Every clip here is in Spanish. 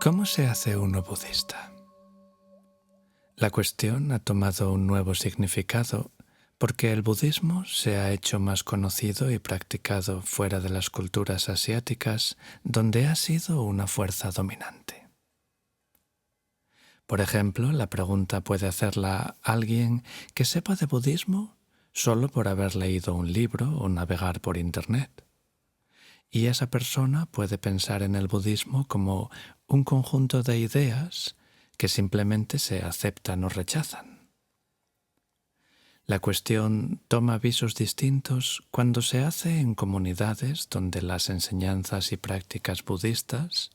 ¿Cómo se hace uno budista? La cuestión ha tomado un nuevo significado porque el budismo se ha hecho más conocido y practicado fuera de las culturas asiáticas, donde ha sido una fuerza dominante. Por ejemplo, la pregunta puede hacerla alguien que sepa de budismo solo por haber leído un libro o navegar por Internet. Y esa persona puede pensar en el budismo como un conjunto de ideas que simplemente se aceptan o rechazan. La cuestión toma visos distintos cuando se hace en comunidades donde las enseñanzas y prácticas budistas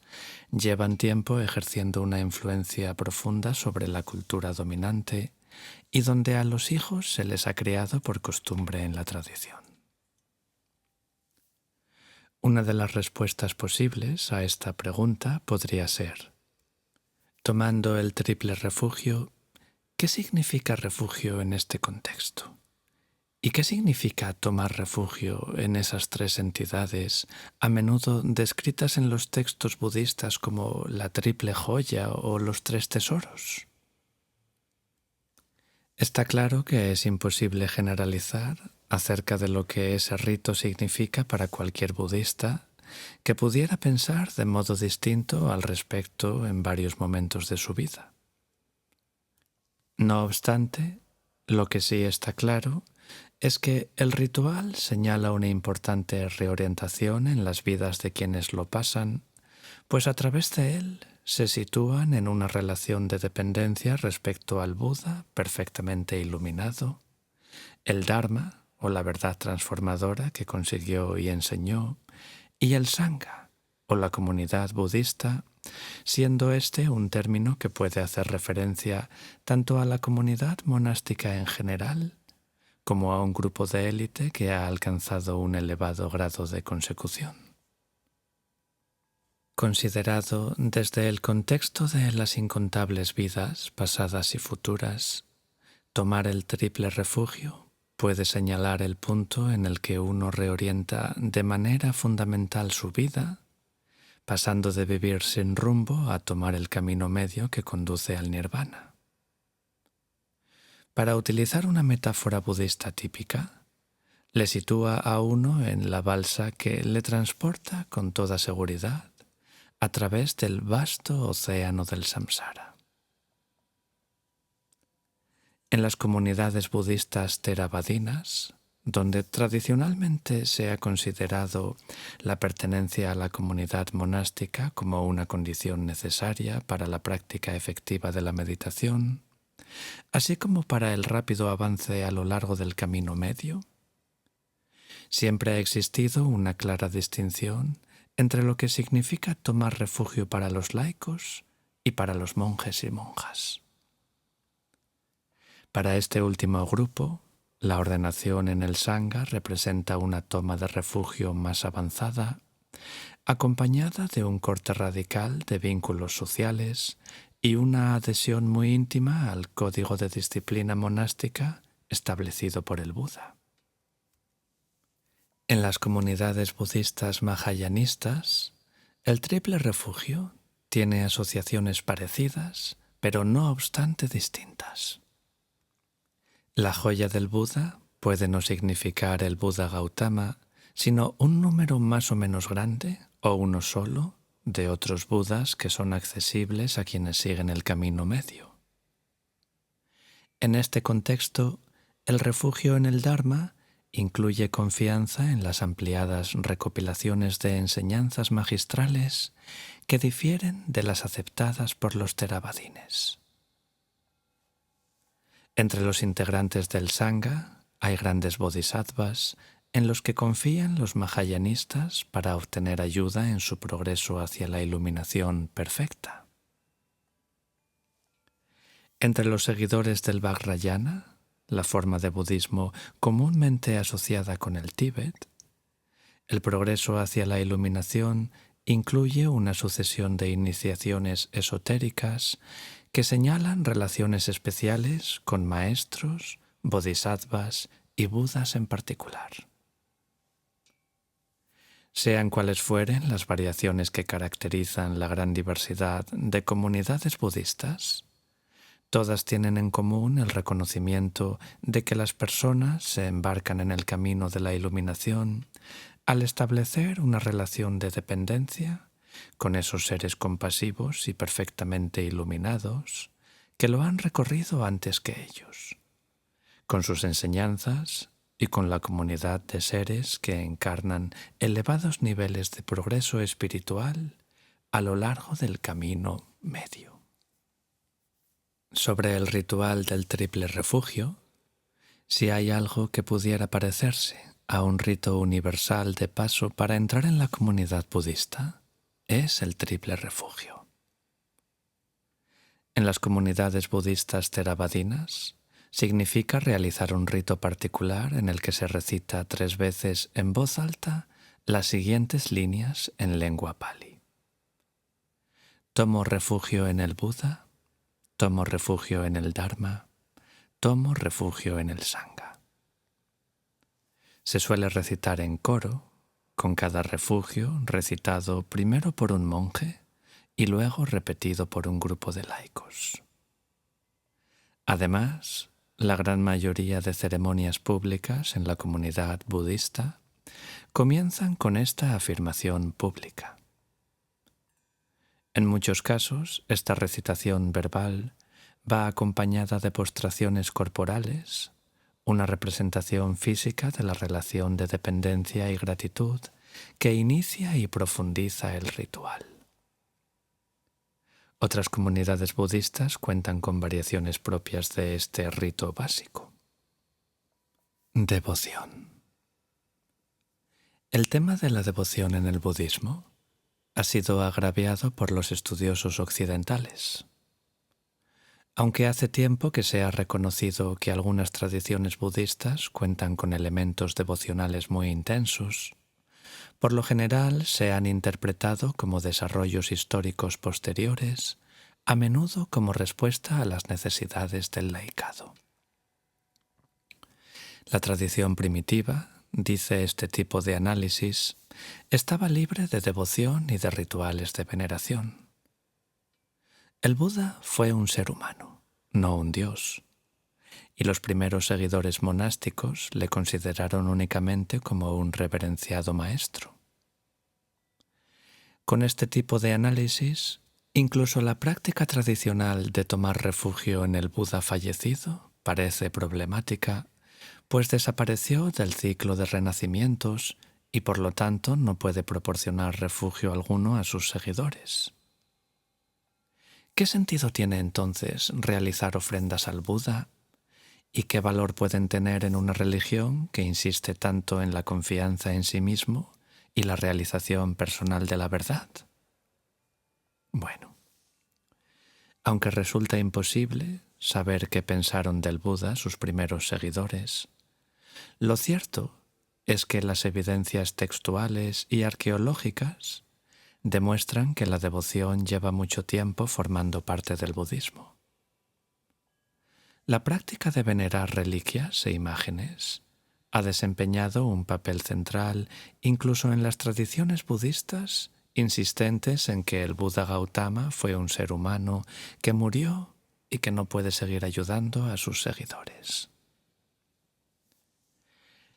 llevan tiempo ejerciendo una influencia profunda sobre la cultura dominante y donde a los hijos se les ha criado por costumbre en la tradición. Una de las respuestas posibles a esta pregunta podría ser: tomando el triple refugio, ¿qué significa refugio en este contexto? ¿Y qué significa tomar refugio en esas tres entidades, a menudo descritas en los textos budistas como la triple joya o los tres tesoros? Está claro que es imposible generalizar acerca de lo que ese rito significa para cualquier budista que pudiera pensar de modo distinto al respecto en varios momentos de su vida. No obstante, lo que sí está claro es que el ritual señala una importante reorientación en las vidas de quienes lo pasan, pues a través de él se sitúan en una relación de dependencia respecto al Buda perfectamente iluminado, el Dharma o la verdad transformadora que consiguió y enseñó, y el Sangha o la comunidad budista, siendo este un término que puede hacer referencia tanto a la comunidad monástica en general como a un grupo de élite que ha alcanzado un elevado grado de consecución. Considerado desde el contexto de las incontables vidas pasadas y futuras, tomar el triple refugio puede señalar el punto en el que uno reorienta de manera fundamental su vida, pasando de vivir sin rumbo a tomar el camino medio que conduce al nirvana. Para utilizar una metáfora budista típica, le sitúa a uno en la balsa que le transporta con toda seguridad a través del vasto océano del samsara. En las comunidades budistas theravadinas, donde tradicionalmente se ha considerado la pertenencia a la comunidad monástica como una condición necesaria para la práctica efectiva de la meditación, así como para el rápido avance a lo largo del camino medio, siempre ha existido una clara distinción entre lo que significa tomar refugio para los laicos y para los monjes y monjas. Para este último grupo, la ordenación en el Sangha representa una toma de refugio más avanzada, acompañada de un corte radical de vínculos sociales y una adhesión muy íntima al código de disciplina monástica establecido por el Buda. En las comunidades budistas mahayanistas, el triple refugio tiene asociaciones parecidas, pero no obstante distintas. La joya del Buda puede no significar el Buda Gautama, sino un número más o menos grande, o uno solo, de otros Budas que son accesibles a quienes siguen el camino medio. En este contexto, el refugio en el Dharma incluye confianza en las ampliadas recopilaciones de enseñanzas magistrales que difieren de las aceptadas por los theravadines. Entre los integrantes del Sangha hay grandes bodhisattvas en los que confían los mahayanistas para obtener ayuda en su progreso hacia la iluminación perfecta. Entre los seguidores del Vajrayana, la forma de budismo comúnmente asociada con el Tíbet, el progreso hacia la iluminación incluye una sucesión de iniciaciones esotéricas que señalan relaciones especiales con maestros, bodhisattvas y budas en particular. Sean cuales fueren las variaciones que caracterizan la gran diversidad de comunidades budistas, todas tienen en común el reconocimiento de que las personas se embarcan en el camino de la iluminación al establecer una relación de dependencia con esos seres compasivos y perfectamente iluminados que lo han recorrido antes que ellos, con sus enseñanzas y con la comunidad de seres que encarnan elevados niveles de progreso espiritual a lo largo del camino medio. Sobre el ritual del triple refugio, si hay algo que pudiera parecerse a un rito universal de paso para entrar en la comunidad budista, es el triple refugio. En las comunidades budistas theravadinas, significa realizar un rito particular en el que se recita 3 veces en voz alta las siguientes líneas en lengua pali. Tomo refugio en el Buda, tomo refugio en el Dharma, tomo refugio en el Sangha. Se suele recitar en coro, con cada refugio recitado primero por un monje y luego repetido por un grupo de laicos. Además, la gran mayoría de ceremonias públicas en la comunidad budista comienzan con esta afirmación pública. En muchos casos, esta recitación verbal va acompañada de postraciones corporales, una representación física de la relación de dependencia y gratitud que inicia y profundiza el ritual. Otras comunidades budistas cuentan con variaciones propias de este rito básico. Devoción. El tema de la devoción en el budismo ha sido agraviado por los estudiosos occidentales. Aunque hace tiempo que se ha reconocido que algunas tradiciones budistas cuentan con elementos devocionales muy intensos, por lo general se han interpretado como desarrollos históricos posteriores, a menudo como respuesta a las necesidades del laicado. La tradición primitiva, dice este tipo de análisis, estaba libre de devoción y de rituales de veneración. El Buda fue un ser humano, no un dios, y los primeros seguidores monásticos le consideraron únicamente como un reverenciado maestro. Con este tipo de análisis, incluso la práctica tradicional de tomar refugio en el Buda fallecido parece problemática, pues desapareció del ciclo de renacimientos y por lo tanto no puede proporcionar refugio alguno a sus seguidores. ¿Qué sentido tiene entonces realizar ofrendas al Buda? ¿Y qué valor pueden tener en una religión que insiste tanto en la confianza en sí mismo y la realización personal de la verdad? Bueno, aunque resulta imposible saber qué pensaron del Buda sus primeros seguidores, lo cierto es que las evidencias textuales y arqueológicas demuestran que la devoción lleva mucho tiempo formando parte del budismo. La práctica de venerar reliquias e imágenes ha desempeñado un papel central incluso en las tradiciones budistas insistentes en que el Buda Gautama fue un ser humano que murió y que no puede seguir ayudando a sus seguidores.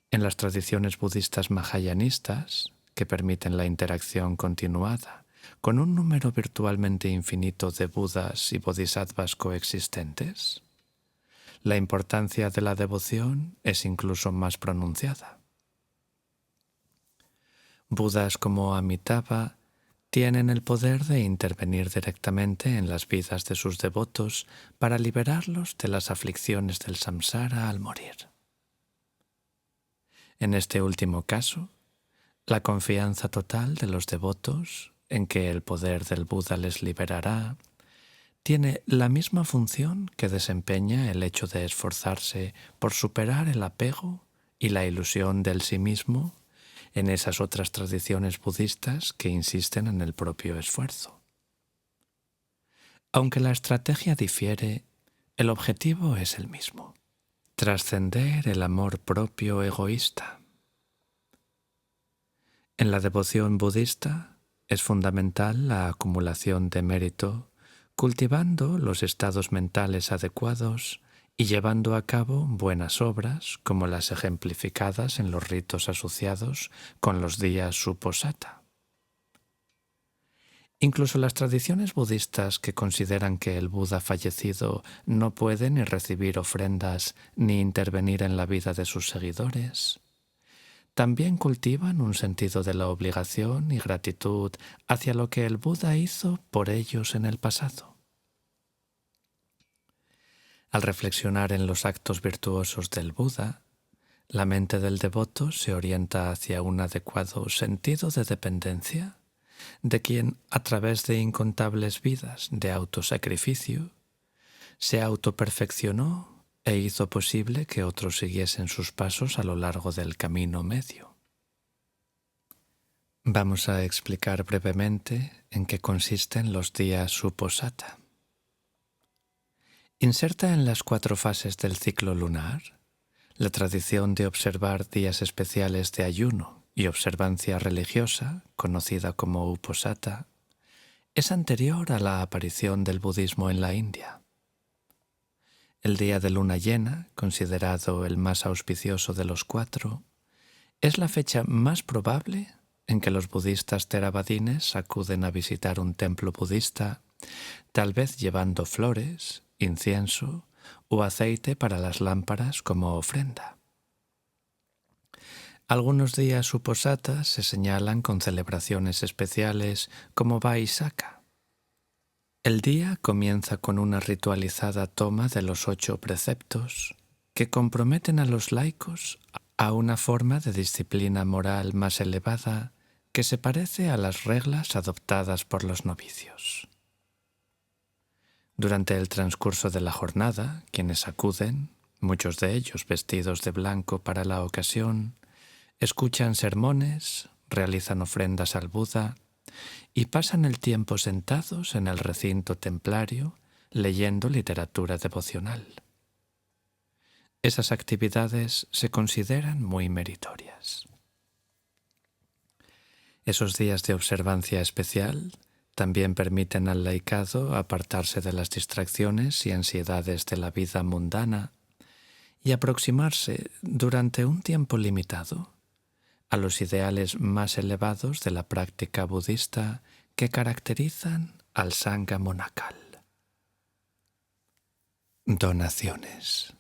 En las tradiciones budistas mahayanistas, que permiten la interacción continuada con un número virtualmente infinito de Budas y Bodhisattvas coexistentes, la importancia de la devoción es incluso más pronunciada. Budas como Amitabha tienen el poder de intervenir directamente en las vidas de sus devotos para liberarlos de las aflicciones del samsara al morir. En este último caso, la confianza total de los devotos en que el poder del Buda les liberará tiene la misma función que desempeña el hecho de esforzarse por superar el apego y la ilusión del sí mismo en esas otras tradiciones budistas que insisten en el propio esfuerzo. Aunque la estrategia difiere, el objetivo es el mismo: trascender el amor propio egoísta. En la devoción budista es fundamental la acumulación de mérito, cultivando los estados mentales adecuados y llevando a cabo buenas obras como las ejemplificadas en los ritos asociados con los días Uposatha. Incluso las tradiciones budistas que consideran que el Buda fallecido no puede ni recibir ofrendas ni intervenir en la vida de sus seguidores, también cultivan un sentido de la obligación y gratitud hacia lo que el Buda hizo por ellos en el pasado. Al reflexionar en los actos virtuosos del Buda, la mente del devoto se orienta hacia un adecuado sentido de dependencia de quien, a través de incontables vidas de autosacrificio, se autoperfeccionó e hizo posible que otros siguiesen sus pasos a lo largo del camino medio. Vamos a explicar brevemente en qué consisten los días Uposatha. Inserta en las 4 fases del ciclo lunar la tradición de observar días especiales de ayuno y observancia religiosa, conocida como Uposatha, es anterior a la aparición del budismo en la India. El día de luna llena, considerado el más auspicioso de los 4, es la fecha más probable en que los budistas theravadines acuden a visitar un templo budista, tal vez llevando flores, incienso o aceite para las lámparas como ofrenda. Algunos días Uposatha se señalan con celebraciones especiales como Vaisakha. El día comienza con una ritualizada toma de los 8 preceptos que comprometen a los laicos a una forma de disciplina moral más elevada que se parece a las reglas adoptadas por los novicios. Durante el transcurso de la jornada, quienes acuden, muchos de ellos vestidos de blanco para la ocasión, escuchan sermones, realizan ofrendas al Buda y pasan el tiempo sentados en el recinto templario leyendo literatura devocional. Esas actividades se consideran muy meritorias. Esos días de observancia especial también permiten al laicado apartarse de las distracciones y ansiedades de la vida mundana y aproximarse durante un tiempo limitado a los ideales más elevados de la práctica budista que caracterizan al Sangha monacal. Donaciones.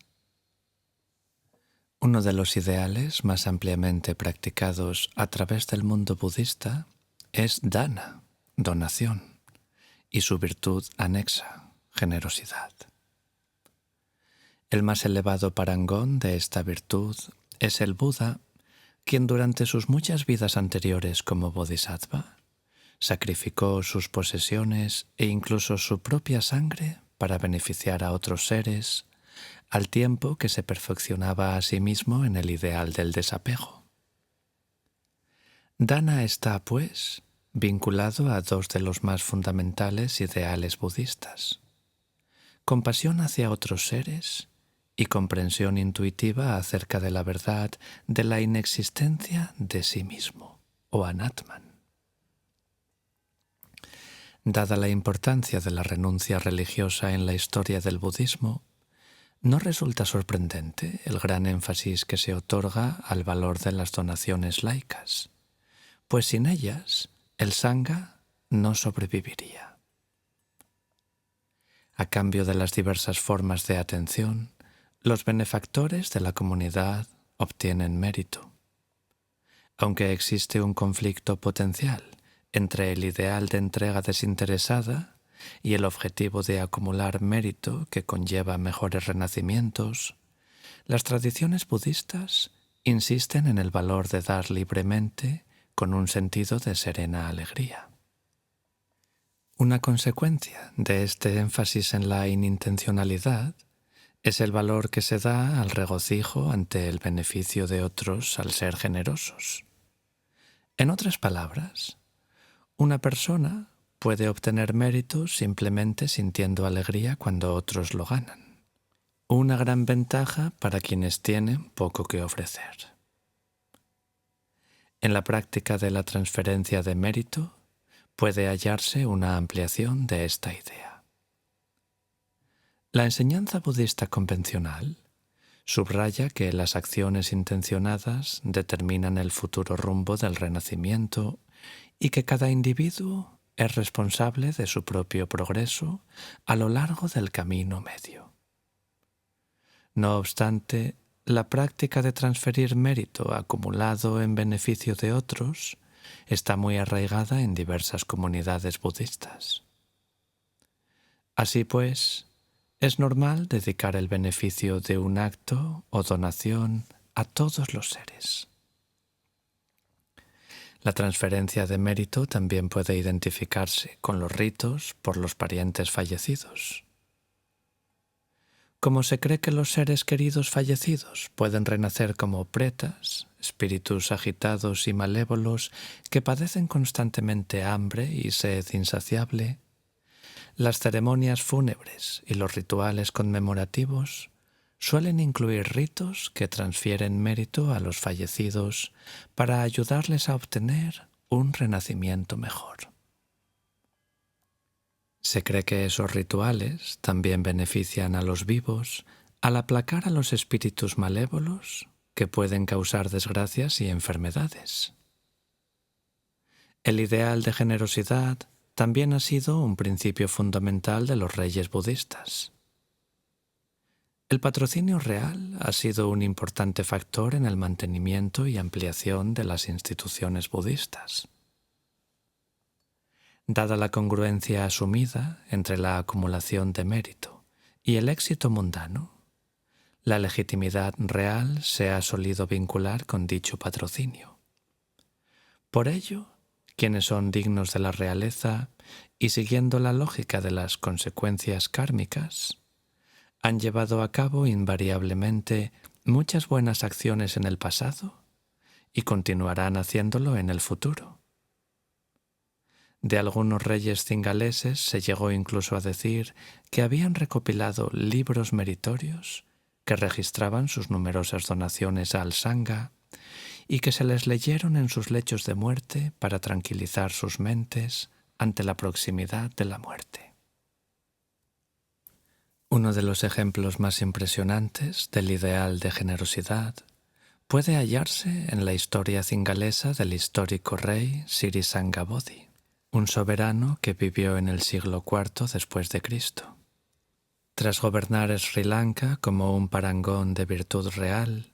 Uno de los ideales más ampliamente practicados a través del mundo budista es dana, donación, y su virtud anexa, generosidad. El más elevado parangón de esta virtud es el Buda, quien durante sus muchas vidas anteriores como bodhisattva sacrificó sus posesiones e incluso su propia sangre para beneficiar a otros seres, al tiempo que se perfeccionaba a sí mismo en el ideal del desapego. Dana está, pues, vinculado a 2 de los más fundamentales ideales budistas: compasión hacia otros seres y comprensión intuitiva acerca de la verdad de la inexistencia de sí mismo, o anatman. Dada la importancia de la renuncia religiosa en la historia del budismo, no resulta sorprendente el gran énfasis que se otorga al valor de las donaciones laicas, pues sin ellas el Sangha no sobreviviría. A cambio de las diversas formas de atención, los benefactores de la comunidad obtienen mérito. Aunque existe un conflicto potencial entre el ideal de entrega desinteresada y el objetivo de acumular mérito que conlleva mejores renacimientos, las tradiciones budistas insisten en el valor de dar libremente con un sentido de serena alegría. Una consecuencia de este énfasis en la inintencionalidad es el valor que se da al regocijo ante el beneficio de otros al ser generosos. En otras palabras, una persona puede obtener mérito simplemente sintiendo alegría cuando otros lo ganan. Una gran ventaja para quienes tienen poco que ofrecer. En la práctica de la transferencia de mérito puede hallarse una ampliación de esta idea. La enseñanza budista convencional subraya que las acciones intencionadas determinan el futuro rumbo del renacimiento y que cada individuo es responsable de su propio progreso a lo largo del camino medio. No obstante, la práctica de transferir mérito acumulado en beneficio de otros está muy arraigada en diversas comunidades budistas. Así pues, es normal dedicar el beneficio de un acto o donación a todos los seres. La transferencia de mérito también puede identificarse con los ritos por los parientes fallecidos. Como se cree que los seres queridos fallecidos pueden renacer como pretas, espíritus agitados y malévolos que padecen constantemente hambre y sed insaciable, las ceremonias fúnebres y los rituales conmemorativos suelen incluir ritos que transfieren mérito a los fallecidos para ayudarles a obtener un renacimiento mejor. Se cree que esos rituales también benefician a los vivos al aplacar a los espíritus malévolos que pueden causar desgracias y enfermedades. El ideal de generosidad también ha sido un principio fundamental de los reyes budistas. El patrocinio real ha sido un importante factor en el mantenimiento y ampliación de las instituciones budistas. Dada la congruencia asumida entre la acumulación de mérito y el éxito mundano, la legitimidad real se ha solido vincular con dicho patrocinio. Por ello, quienes son dignos de la realeza y siguiendo la lógica de las consecuencias kármicas, han llevado a cabo invariablemente muchas buenas acciones en el pasado y continuarán haciéndolo en el futuro. De algunos reyes cingaleses se llegó incluso a decir que habían recopilado libros meritorios que registraban sus numerosas donaciones al Sangha y que se les leyeron en sus lechos de muerte para tranquilizar sus mentes ante la proximidad de la muerte. Uno de los ejemplos más impresionantes del ideal de generosidad puede hallarse en la historia cingalesa del histórico rey Sirisangabodhi, un soberano que vivió en el siglo IV después de Cristo. Tras gobernar Sri Lanka como un parangón de virtud real,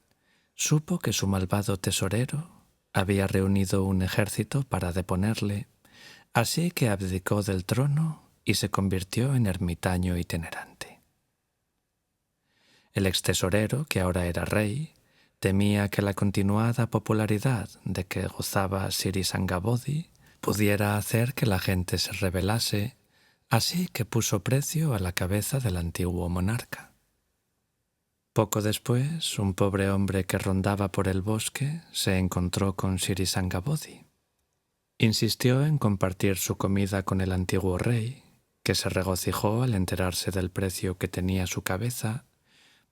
supo que su malvado tesorero había reunido un ejército para deponerle, así que abdicó del trono y se convirtió en ermitaño itinerante. El extesorero, que ahora era rey, temía que la continuada popularidad de que gozaba Sirisangabodhi pudiera hacer que la gente se rebelase, así que puso precio a la cabeza del antiguo monarca. Poco después, un pobre hombre que rondaba por el bosque se encontró con Sirisangabodhi. Insistió en compartir su comida con el antiguo rey, que se regocijó al enterarse del precio que tenía su cabeza,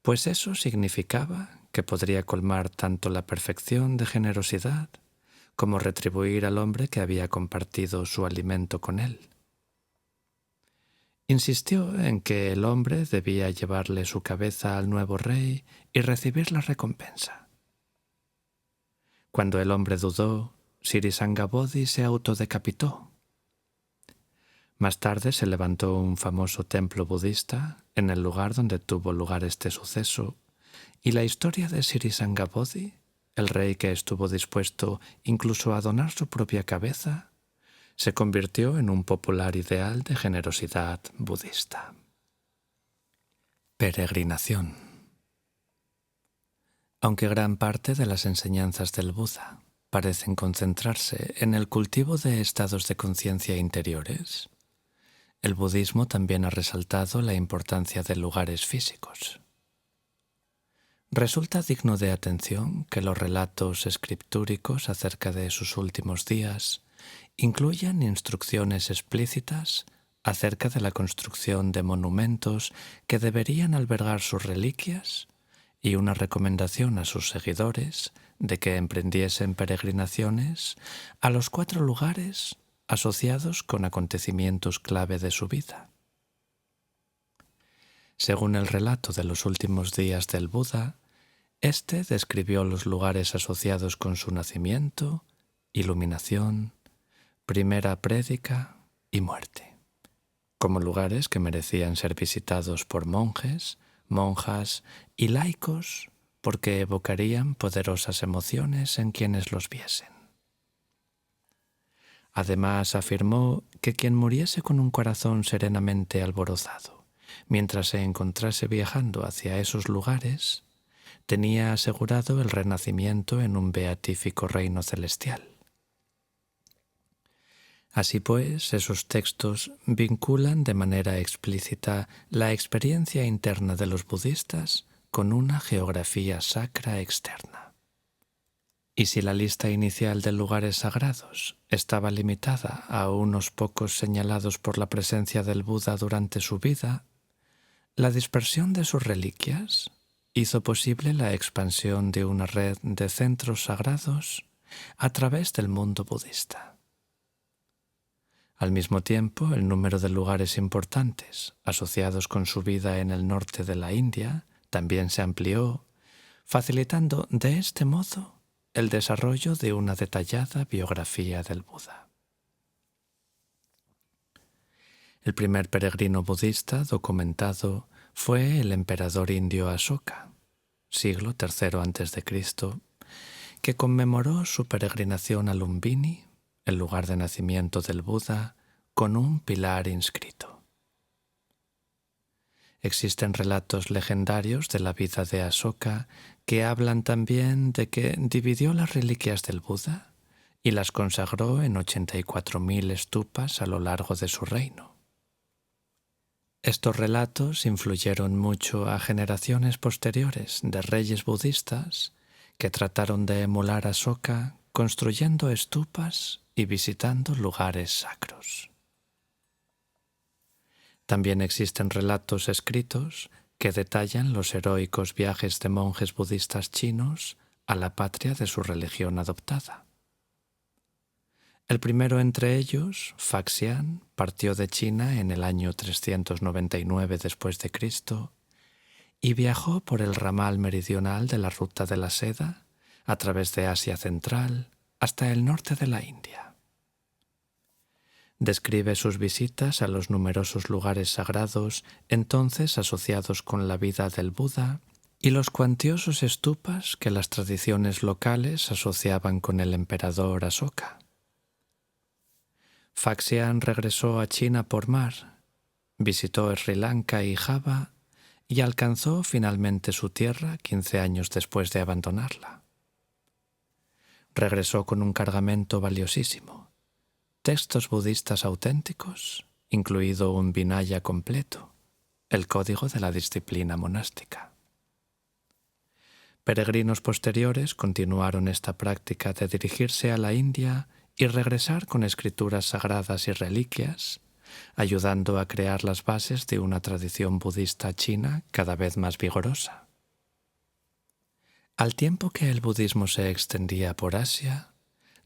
pues eso significaba que podría colmar tanto la perfección de generosidad como retribuir al hombre que había compartido su alimento con él. Insistió en que el hombre debía llevarle su cabeza al nuevo rey y recibir la recompensa. Cuando el hombre dudó, Sirisangabodhi se autodecapitó. Más tarde se levantó un famoso templo budista en el lugar donde tuvo lugar este suceso, y la historia de Sirisangabodhi, el rey que estuvo dispuesto incluso a donar su propia cabeza, se convirtió en un popular ideal de generosidad budista. Peregrinación. Aunque gran parte de las enseñanzas del Buda parecen concentrarse en el cultivo de estados de conciencia interiores, el budismo también ha resaltado la importancia de lugares físicos. Resulta digno de atención que los relatos escriptúricos acerca de sus últimos días incluyan instrucciones explícitas acerca de la construcción de monumentos que deberían albergar sus reliquias y una recomendación a sus seguidores de que emprendiesen peregrinaciones a los 4 lugares asociados con acontecimientos clave de su vida. Según el relato de los últimos días del Buda, este describió los lugares asociados con su nacimiento, iluminación, primera prédica y muerte, como lugares que merecían ser visitados por monjes, monjas y laicos porque evocarían poderosas emociones en quienes los viesen. Además, afirmó que quien muriese con un corazón serenamente alborozado, mientras se encontrase viajando hacia esos lugares, tenía asegurado el renacimiento en un beatífico reino celestial. Así pues, esos textos vinculan de manera explícita la experiencia interna de los budistas con una geografía sacra externa. Y si la lista inicial de lugares sagrados estaba limitada a unos pocos señalados por la presencia del Buda durante su vida, la dispersión de sus reliquias hizo posible la expansión de una red de centros sagrados a través del mundo budista. Al mismo tiempo, el número de lugares importantes asociados con su vida en el norte de la India también se amplió, facilitando de este modo el desarrollo de una detallada biografía del Buda. El primer peregrino budista documentado fue el emperador indio Asoka, siglo III a.C., que conmemoró su peregrinación a Lumbini, el lugar de nacimiento del Buda, con un pilar inscrito. Existen relatos legendarios de la vida de Asoka que hablan también de que dividió las reliquias del Buda y las consagró en 84.000 stupas a lo largo de su reino. Estos relatos influyeron mucho a generaciones posteriores de reyes budistas que trataron de emular a Asoka construyendo stupas y visitando lugares sacros. También existen relatos escritos que detallan los heroicos viajes de monjes budistas chinos a la patria de su religión adoptada. El primero entre ellos, Faxian, partió de China en el año 399 después de Cristo y viajó por el ramal meridional de la Ruta de la Seda a través de Asia Central hasta el norte de la India. Describe sus visitas a los numerosos lugares sagrados entonces asociados con la vida del Buda y los cuantiosos stupas que las tradiciones locales asociaban con el emperador Asoka. Faxian regresó a China por mar, visitó Sri Lanka y Java y alcanzó finalmente su tierra 15 años después de abandonarla. Regresó con un cargamento valiosísimo, textos budistas auténticos, incluido un Vinaya completo, el código de la disciplina monástica. Peregrinos posteriores continuaron esta práctica de dirigirse a la India y regresar con escrituras sagradas y reliquias, ayudando a crear las bases de una tradición budista china cada vez más vigorosa. Al tiempo que el budismo se extendía por Asia,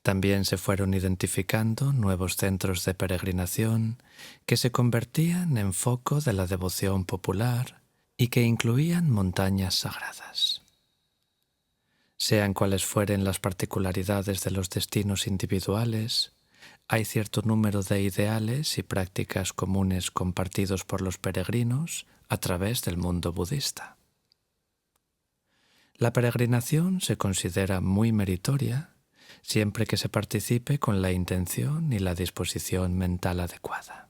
también se fueron identificando nuevos centros de peregrinación que se convertían en foco de la devoción popular y que incluían montañas sagradas. Sean cuales fueren las particularidades de los destinos individuales, hay cierto número de ideales y prácticas comunes compartidos por los peregrinos a través del mundo budista. La peregrinación se considera muy meritoria siempre que se participe con la intención y la disposición mental adecuada.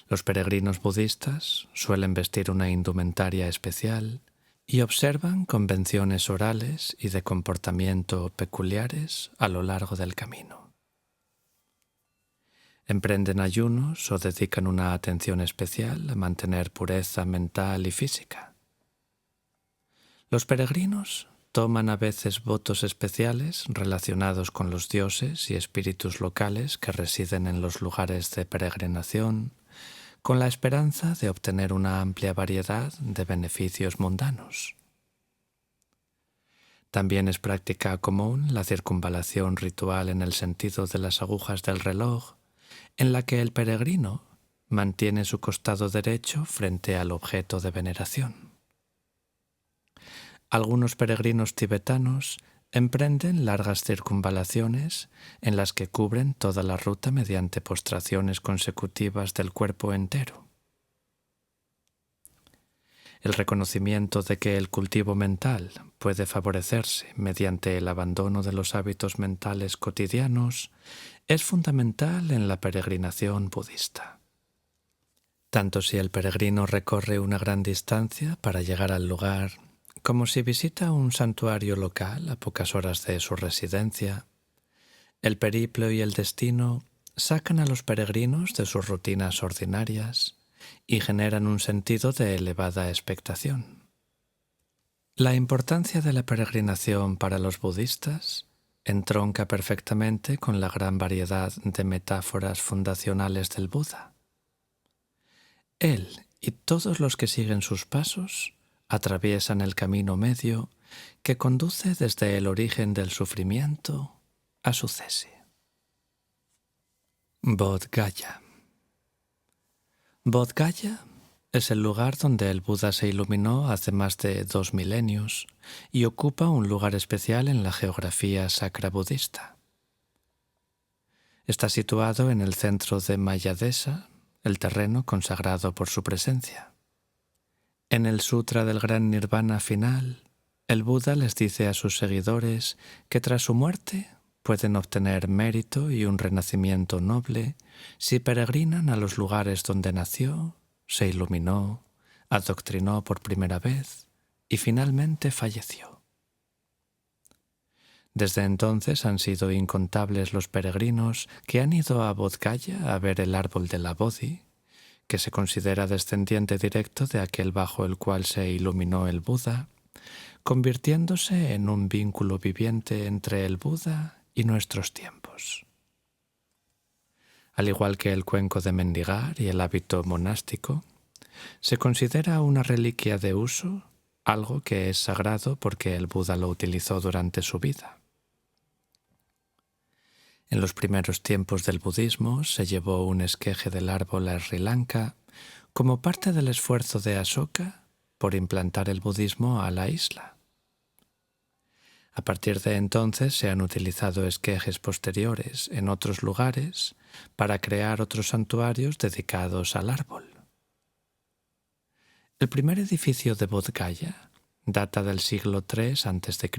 Los peregrinos budistas suelen vestir una indumentaria especial y observan convenciones orales y de comportamiento peculiares a lo largo del camino. Emprenden ayunos o dedican una atención especial a mantener pureza mental y física. Los peregrinos toman a veces votos especiales relacionados con los dioses y espíritus locales que residen en los lugares de peregrinación, con la esperanza de obtener una amplia variedad de beneficios mundanos. También es práctica común la circunvalación ritual en el sentido de las agujas del reloj, en la que el peregrino mantiene su costado derecho frente al objeto de veneración. Algunos peregrinos tibetanos emprenden largas circunvalaciones en las que cubren toda la ruta mediante postraciones consecutivas del cuerpo entero. El reconocimiento de que el cultivo mental puede favorecerse mediante el abandono de los hábitos mentales cotidianos es fundamental en la peregrinación budista. Tanto si el peregrino recorre una gran distancia para llegar al lugar, como si visita un santuario local a pocas horas de su residencia, el periplo y el destino sacan a los peregrinos de sus rutinas ordinarias y generan un sentido de elevada expectación. La importancia de la peregrinación para los budistas entronca perfectamente con la gran variedad de metáforas fundacionales del Buda. Él y todos los que siguen sus pasos atraviesan el camino medio que conduce desde el origen del sufrimiento a su cese. Bodh Gaya. Bodh Gaya es el lugar donde el Buda se iluminó hace más de 2 milenios y ocupa un lugar especial en la geografía sacra budista. Está situado en el centro de Mayadesa, el terreno consagrado por su presencia. En el Sutra del Gran Nirvana final, el Buda les dice a sus seguidores que tras su muerte pueden obtener mérito y un renacimiento noble si peregrinan a los lugares donde nació, se iluminó, adoctrinó por primera vez y finalmente falleció. Desde entonces han sido incontables los peregrinos que han ido a Bodh Gaya a ver el árbol de la Bodhi, que se considera descendiente directo de aquel bajo el cual se iluminó el Buda, convirtiéndose en un vínculo viviente entre el Buda y nuestros tiempos. Al igual que el cuenco de mendigar y el hábito monástico, se considera una reliquia de uso, algo que es sagrado porque el Buda lo utilizó durante su vida. En los primeros tiempos del budismo se llevó un esqueje del árbol a Sri Lanka como parte del esfuerzo de Ashoka por implantar el budismo a la isla. A partir de entonces se han utilizado esquejes posteriores en otros lugares para crear otros santuarios dedicados al árbol. El primer edificio de Bodh Gaya data del siglo III a.C.,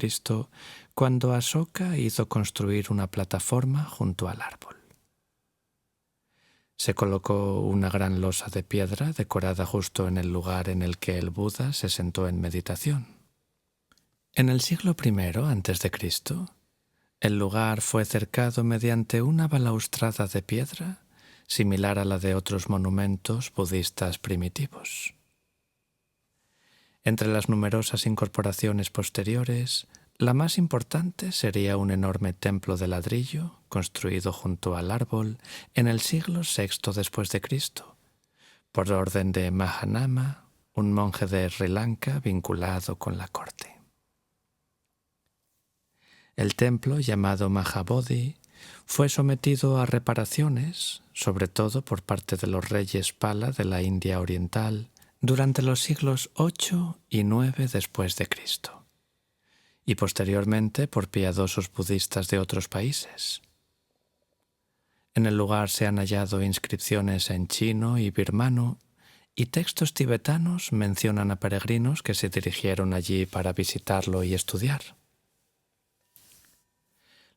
cuando Ashoka hizo construir una plataforma junto al árbol. Se colocó una gran losa de piedra decorada justo en el lugar en el que el Buda se sentó en meditación. En el siglo I a.C., el lugar fue cercado mediante una balaustrada de piedra similar a la de otros monumentos budistas primitivos. Entre las numerosas incorporaciones posteriores, la más importante sería un enorme templo de ladrillo construido junto al árbol en el siglo VI después de Cristo, por orden de Mahanama, un monje de Sri Lanka vinculado con la corte. El templo, llamado Mahabodhi, fue sometido a reparaciones, sobre todo por parte de los reyes Pala de la India Oriental, durante los siglos VIII y IX después de Cristo, y posteriormente por piadosos budistas de otros países. En el lugar se han hallado inscripciones en chino y birmano, y textos tibetanos mencionan a peregrinos que se dirigieron allí para visitarlo y estudiar.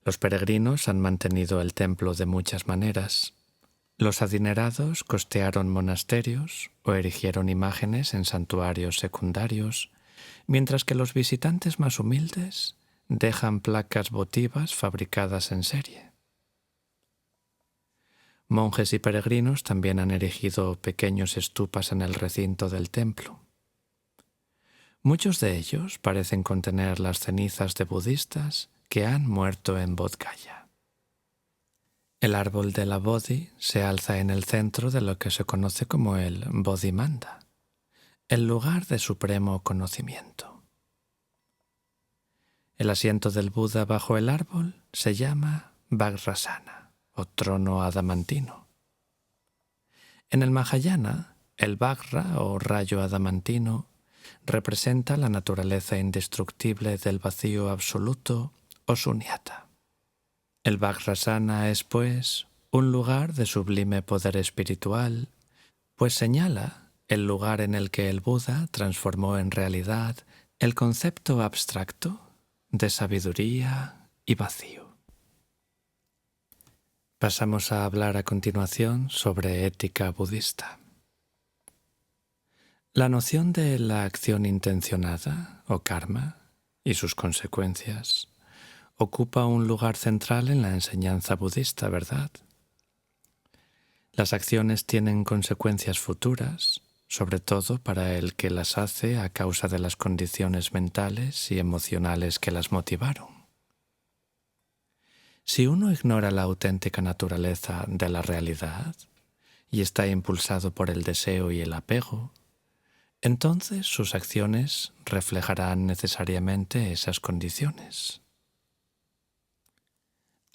Los peregrinos han mantenido el templo de muchas maneras. Los adinerados costearon monasterios o erigieron imágenes en santuarios secundarios, mientras que los visitantes más humildes dejan placas votivas fabricadas en serie. Monjes y peregrinos también han erigido pequeños estupas en el recinto del templo. Muchos de ellos parecen contener las cenizas de budistas que han muerto en Bodh Gaya. El árbol de la Bodhi se alza en el centro de lo que se conoce como el Bodhimanda, el lugar de supremo conocimiento. El asiento del Buda bajo el árbol se llama Vajrasana o trono adamantino. En el Mahayana, el Vajra o rayo adamantino representa la naturaleza indestructible del vacío absoluto o sunyata. El Vajrasana es, pues, un lugar de sublime poder espiritual, pues señala el lugar en el que el Buda transformó en realidad el concepto abstracto de sabiduría y vacío. Pasamos a hablar a continuación sobre ética budista. La noción de la acción intencionada o karma y sus consecuencias ocupa un lugar central en la enseñanza budista, ¿verdad? Las acciones tienen consecuencias futuras, sobre todo para el que las hace a causa de las condiciones mentales y emocionales que las motivaron. Si uno ignora la auténtica naturaleza de la realidad y está impulsado por el deseo y el apego, entonces sus acciones reflejarán necesariamente esas condiciones.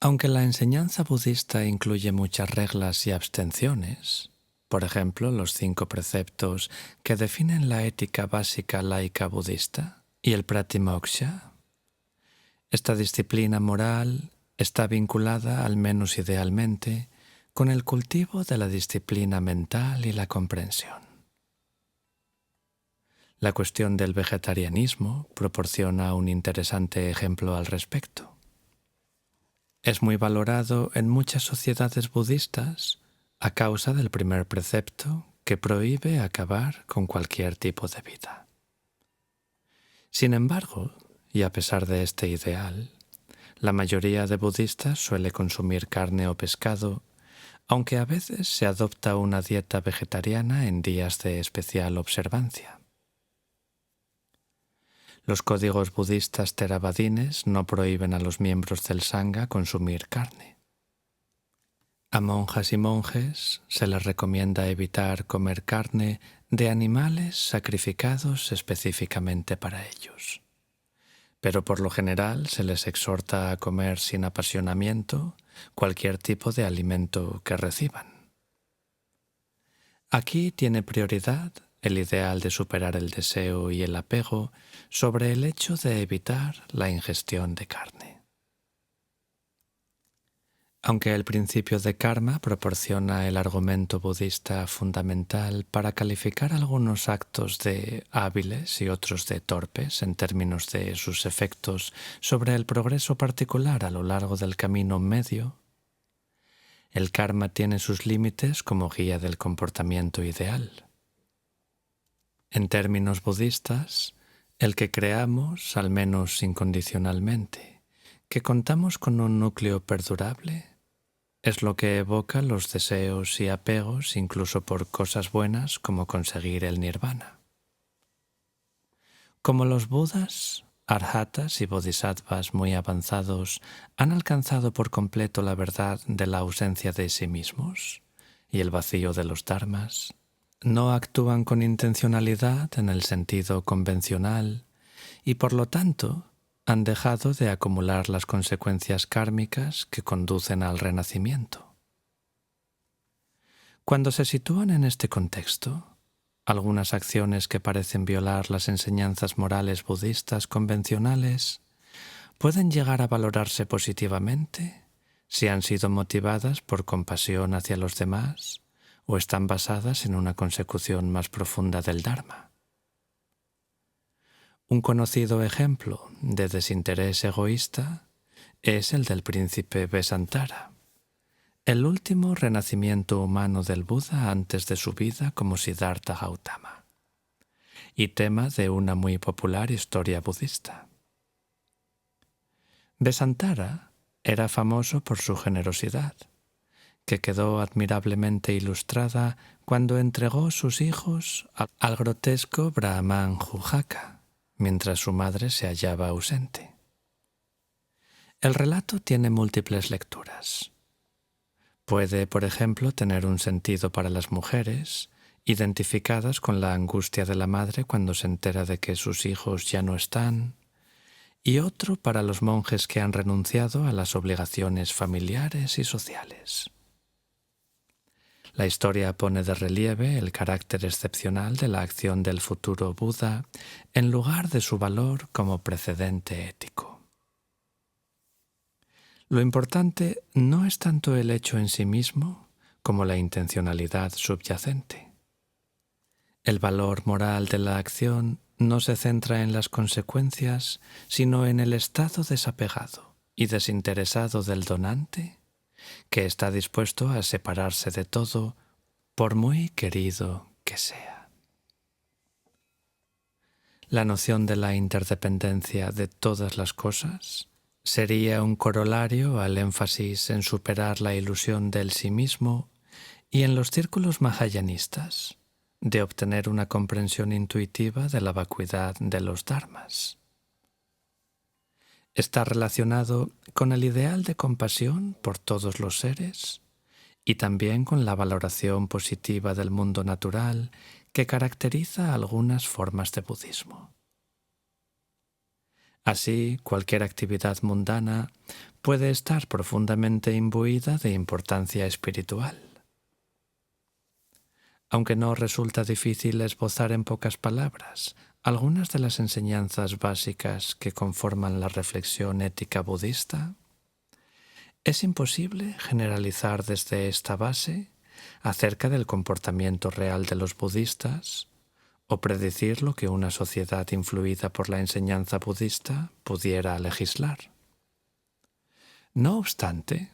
Aunque la enseñanza budista incluye muchas reglas y abstenciones, por ejemplo, los 5 preceptos que definen la ética básica laica budista y el Pratimoksha, esta disciplina moral está vinculada, al menos idealmente, con el cultivo de la disciplina mental y la comprensión. La cuestión del vegetarianismo proporciona un interesante ejemplo al respecto. Es muy valorado en muchas sociedades budistas a causa del primer precepto que prohíbe acabar con cualquier tipo de vida. Sin embargo, y a pesar de este ideal, la mayoría de budistas suele consumir carne o pescado, aunque a veces se adopta una dieta vegetariana en días de especial observancia. Los códigos budistas theravadines no prohíben a los miembros del Sangha consumir carne. A monjas y monjes se les recomienda evitar comer carne de animales sacrificados específicamente para ellos. Pero por lo general se les exhorta a comer sin apasionamiento cualquier tipo de alimento que reciban. Aquí tiene prioridad el ideal de superar el deseo y el apego sobre el hecho de evitar la ingestión de carne. Aunque el principio de karma proporciona el argumento budista fundamental para calificar algunos actos de hábiles y otros de torpes en términos de sus efectos sobre el progreso particular a lo largo del camino medio, el karma tiene sus límites como guía del comportamiento ideal. En términos budistas, el que creamos, al menos incondicionalmente, que contamos con un núcleo perdurable, es lo que evoca los deseos y apegos incluso por cosas buenas como conseguir el nirvana. Como los budas, arhatas y bodhisattvas muy avanzados han alcanzado por completo la verdad de la ausencia de sí mismos y el vacío de los dharmas, no actúan con intencionalidad en el sentido convencional y por lo tanto han dejado de acumular las consecuencias kármicas que conducen al renacimiento. Cuando se sitúan en este contexto, algunas acciones que parecen violar las enseñanzas morales budistas convencionales pueden llegar a valorarse positivamente si han sido motivadas por compasión hacia los demás o están basadas en una consecución más profunda del Dharma. Un conocido ejemplo de desinterés egoísta es el del príncipe Vesantara, el último renacimiento humano del Buda antes de su vida como Siddhartha Gautama, y tema de una muy popular historia budista. Vesantara era famoso por su generosidad, que quedó admirablemente ilustrada cuando entregó sus hijos al grotesco Brahman Jujaka, mientras su madre se hallaba ausente. El relato tiene múltiples lecturas. Puede, por ejemplo, tener un sentido para las mujeres, identificadas con la angustia de la madre cuando se entera de que sus hijos ya no están, y otro para los monjes que han renunciado a las obligaciones familiares y sociales. La historia pone de relieve el carácter excepcional de la acción del futuro Buda en lugar de su valor como precedente ético. Lo importante no es tanto el hecho en sí mismo como la intencionalidad subyacente. El valor moral de la acción no se centra en las consecuencias, sino en el estado desapegado y desinteresado del donante, que está dispuesto a separarse de todo, por muy querido que sea. La noción de la interdependencia de todas las cosas sería un corolario al énfasis en superar la ilusión del sí mismo y en los círculos mahayanistas de obtener una comprensión intuitiva de la vacuidad de los dharmas. Está relacionado con el ideal de compasión por todos los seres y también con la valoración positiva del mundo natural que caracteriza algunas formas de budismo. Así, cualquier actividad mundana puede estar profundamente imbuida de importancia espiritual. Aunque no resulta difícil esbozar en pocas palabras algunas de las enseñanzas básicas que conforman la reflexión ética budista, es imposible generalizar desde esta base acerca del comportamiento real de los budistas o predecir lo que una sociedad influida por la enseñanza budista pudiera legislar. No obstante,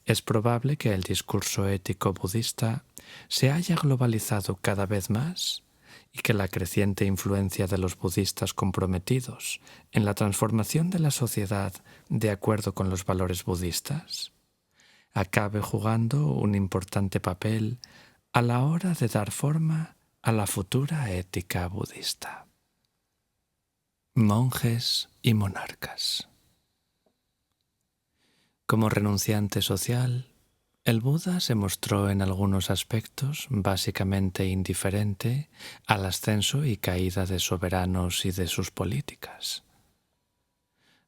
es probable que el discurso ético budista se haya globalizado cada vez más y que la creciente influencia de los budistas comprometidos en la transformación de la sociedad de acuerdo con los valores budistas acabe jugando un importante papel a la hora de dar forma a la futura ética budista. Monjes y monarcas. Como renunciante social, el Buda se mostró en algunos aspectos básicamente indiferente al ascenso y caída de soberanos y de sus políticas.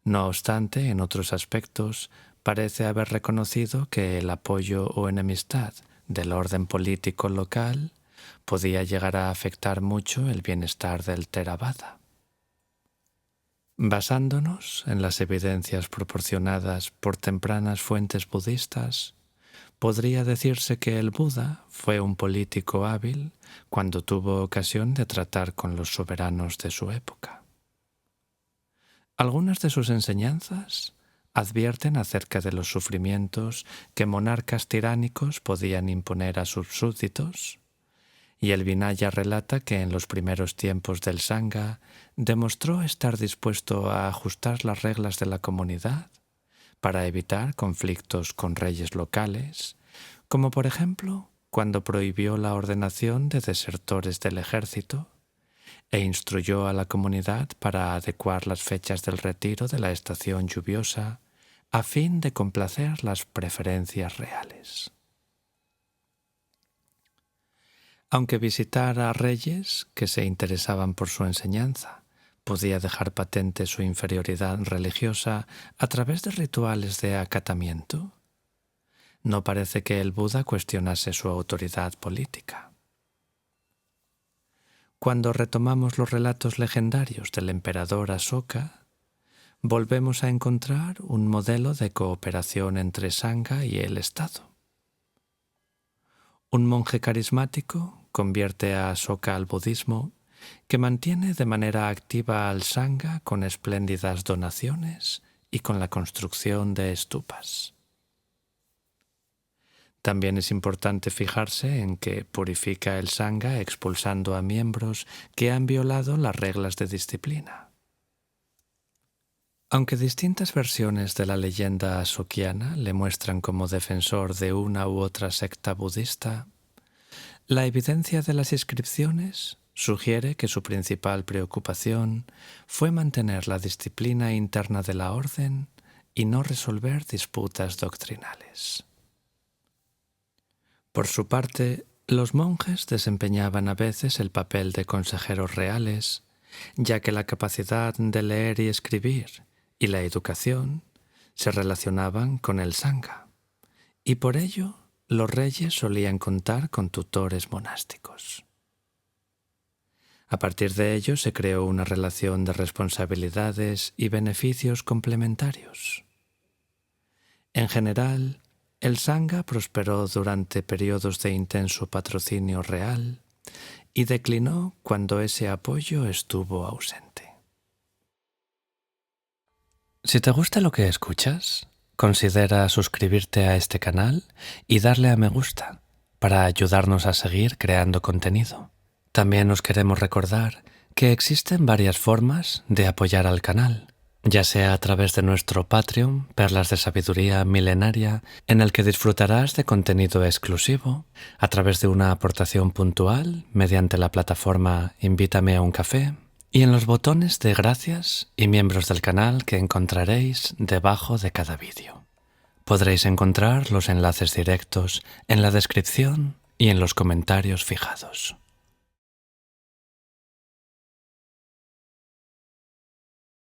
No obstante, en otros aspectos parece haber reconocido que el apoyo o enemistad del orden político local podía llegar a afectar mucho el bienestar del Theravada. Basándonos en las evidencias proporcionadas por tempranas fuentes budistas, podría decirse que el Buda fue un político hábil cuando tuvo ocasión de tratar con los soberanos de su época. Algunas de sus enseñanzas advierten acerca de los sufrimientos que monarcas tiránicos podían imponer a sus súbditos, y el Vinaya relata que en los primeros tiempos del Sangha demostró estar dispuesto a ajustar las reglas de la comunidad para evitar conflictos con reyes locales, como por ejemplo cuando prohibió la ordenación de desertores del ejército e instruyó a la comunidad para adecuar las fechas del retiro de la estación lluviosa a fin de complacer las preferencias reales. Aunque visitar a reyes que se interesaban por su enseñanza podía dejar patente su inferioridad religiosa a través de rituales de acatamiento, no parece que el Buda cuestionase su autoridad política. Cuando retomamos los relatos legendarios del emperador Asoka, volvemos a encontrar un modelo de cooperación entre Sangha y el Estado. Un monje carismático convierte a Asoka al budismo, que mantiene de manera activa al Sangha con espléndidas donaciones y con la construcción de estupas. También es importante fijarse en que purifica el Sangha expulsando a miembros que han violado las reglas de disciplina. Aunque distintas versiones de la leyenda asokiana le muestran como defensor de una u otra secta budista, la evidencia de las inscripciones sugiere que su principal preocupación fue mantener la disciplina interna de la orden y no resolver disputas doctrinales. Por su parte, los monjes desempeñaban a veces el papel de consejeros reales ya que la capacidad de leer y escribir y la educación se relacionaban con el sangha, y por ello los reyes solían contar con tutores monásticos. A partir de ello se creó una relación de responsabilidades y beneficios complementarios. En general, el sangha prosperó durante periodos de intenso patrocinio real y declinó cuando ese apoyo estuvo ausente. Si te gusta lo que escuchas, considera suscribirte a este canal y darle a me gusta para ayudarnos a seguir creando contenido. También os queremos recordar que existen varias formas de apoyar al canal, ya sea a través de nuestro Patreon, Perlas de Sabiduría Milenaria, en el que disfrutarás de contenido exclusivo, a través de una aportación puntual mediante la plataforma Invítame a un café, y en los botones de gracias y miembros del canal que encontraréis debajo de cada vídeo. Podréis encontrar los enlaces directos en la descripción y en los comentarios fijados.